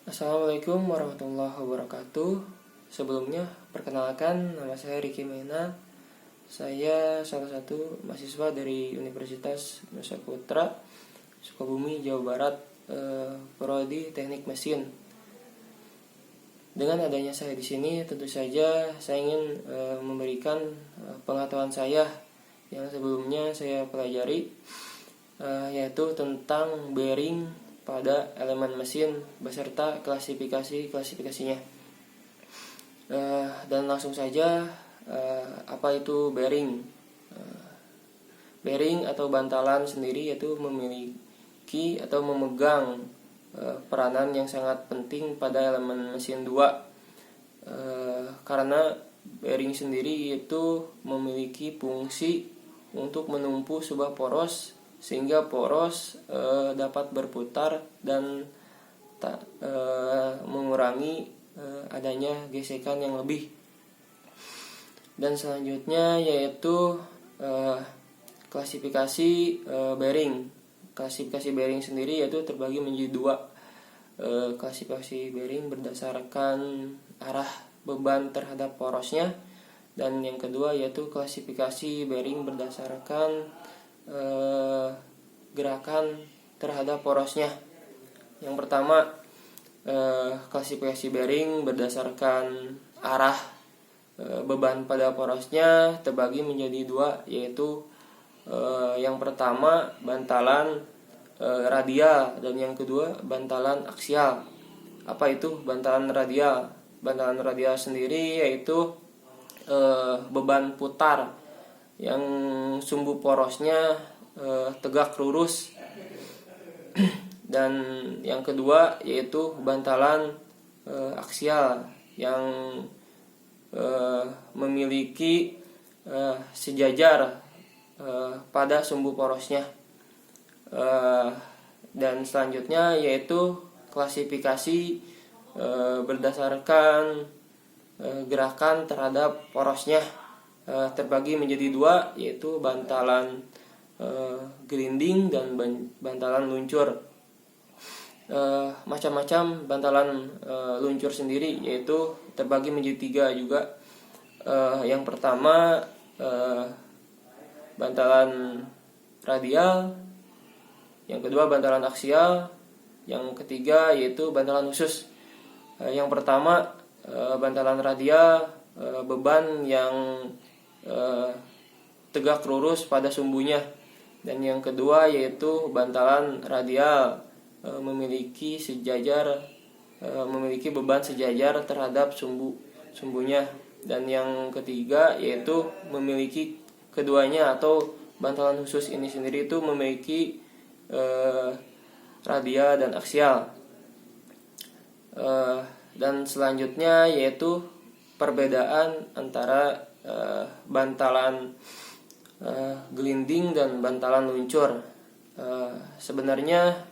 Assalamualaikum warahmatullahi wabarakatuh. Sebelumnya, perkenalkan nama saya Riki Mena. Saya salah satu mahasiswa dari Universitas Nusa Putra, Sukabumi, Jawa Barat, prodi Teknik Mesin. Dengan adanya saya di sini, tentu saja saya ingin memberikan pengetahuan saya yang sebelumnya saya pelajari, yaitu tentang bearing pada elemen mesin beserta klasifikasinya. Dan langsung saja, apa itu bearing? Bearing atau bantalan sendiri yaitu memiliki atau memegang peranan yang sangat penting pada elemen mesin 2, karena bearing sendiri itu memiliki fungsi untuk menumpu sebuah poros sehingga poros dapat berputar dan mengurangi adanya gesekan yang lebih. Dan selanjutnya yaitu klasifikasi bearing. Klasifikasi bearing sendiri yaitu terbagi menjadi 2. Klasifikasi bearing berdasarkan arah beban terhadap porosnya, dan yang kedua yaitu klasifikasi bearing berdasarkan gerakan terhadap porosnya. Yang pertama, klasifikasi bearing berdasarkan arah beban pada porosnya terbagi menjadi 2, yaitu yang pertama bantalan radial dan yang kedua bantalan aksial. Apa itu bantalan radial? Bantalan radial sendiri yaitu beban putar yang sumbu porosnya tegak lurus. Dan yang kedua yaitu bantalan aksial yang memiliki sejajar pada sumbu porosnya. Dan selanjutnya yaitu klasifikasi berdasarkan gerakan terhadap porosnya, terbagi menjadi 2, yaitu bantalan gelinding dan bantalan luncur. Macam-macam bantalan luncur sendiri yaitu terbagi menjadi 3 juga. Yang pertama bantalan radial, yang kedua bantalan aksial, yang ketiga yaitu bantalan khusus. Yang pertama bantalan radial, beban yang tegak lurus pada sumbunya, dan yang kedua yaitu bantalan radial memiliki beban sejajar terhadap sumbunya, dan yang ketiga yaitu memiliki keduanya atau bantalan khusus ini sendiri itu memiliki radial dan aksial. Dan selanjutnya yaitu perbedaan antara bantalan gelinding dan bantalan luncur. Sebenarnya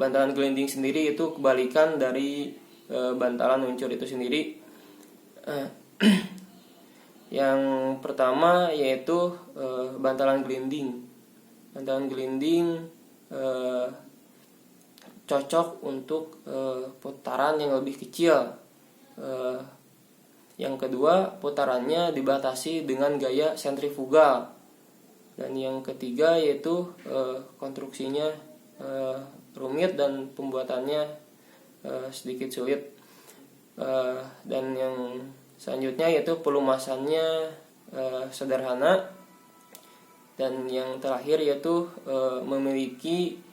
bantalan gelinding sendiri itu kebalikan dari bantalan luncur itu sendiri. Yang pertama yaitu bantalan gelinding. Bantalan gelinding cocok untuk putaran yang lebih kecil. Yang kedua, putarannya dibatasi dengan gaya sentrifugal. Dan yang ketiga yaitu konstruksinya rumit dan pembuatannya sedikit sulit. Dan yang selanjutnya yaitu pelumasannya sederhana. Dan yang terakhir yaitu memiliki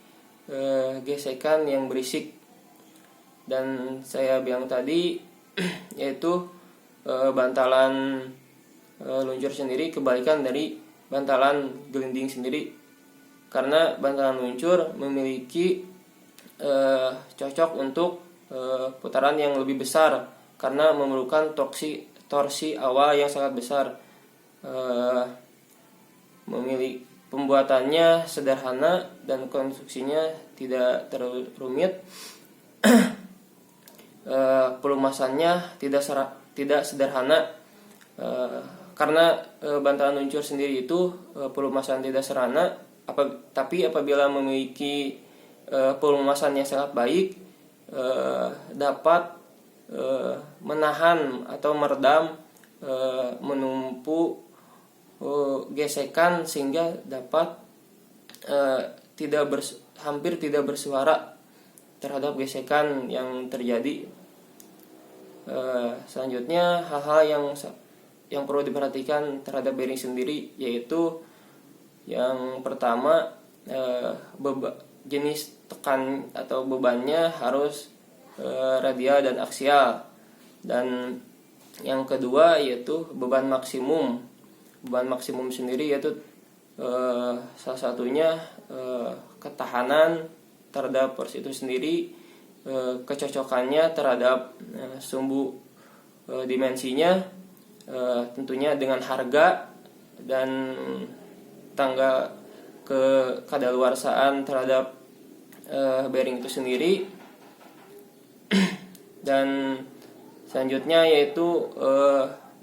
gesekan yang berisik. Dan saya bilang tadi yaitu bantalan luncur sendiri kebalikan dari bantalan gelinding sendiri, karena bantalan luncur memiliki cocok untuk putaran yang lebih besar karena memerlukan torsi awal yang sangat besar. Pembuatannya sederhana dan konstruksinya tidak terlalu rumit. Pelumasannya tidak sederhana, karena bantalan luncur sendiri itu pelumasan tidak sederhana, tapi apabila memiliki pelumasan yang sangat baik, dapat menahan atau meredam menumpuk gesekan sehingga dapat hampir tidak bersuara terhadap gesekan yang terjadi. Selanjutnya hal-hal yang perlu diperhatikan terhadap bearing sendiri, yaitu yang pertama jenis tekan atau bebannya harus radial dan aksial, dan yang kedua yaitu beban maksimum. Beban maksimum sendiri yaitu salah satunya ketahanan terhadap pors itu sendiri, kecocokannya terhadap sumbu dimensinya, tentunya dengan harga dan tangga kadaluarsaan terhadap bearing itu sendiri. Dan selanjutnya yaitu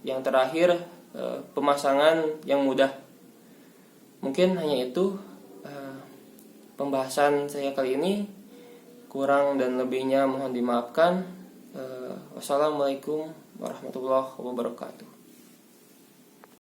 yang terakhir, pemasangan yang mudah. Mungkin hanya itu pembahasan saya kali ini. Kurang dan lebihnya mohon dimaafkan. Wassalamualaikum warahmatullahi wabarakatuh.